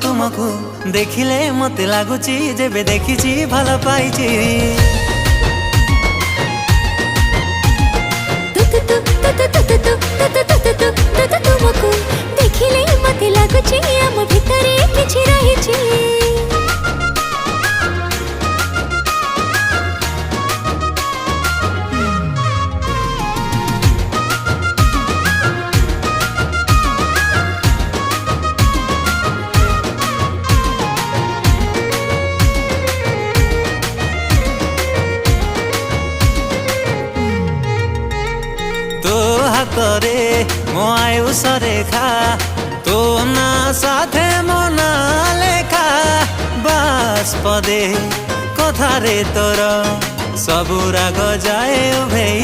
तुमको देखिले मते लागुची जेबे देखिची भल पाइची तुमको देखिले मते लागुची आम भितरे किछि रहिची तो हातरे मो आयुष रेखा तो ना साथे मो ना लेखा बास पदे कथारे तोर सबु राग जाए उभेई।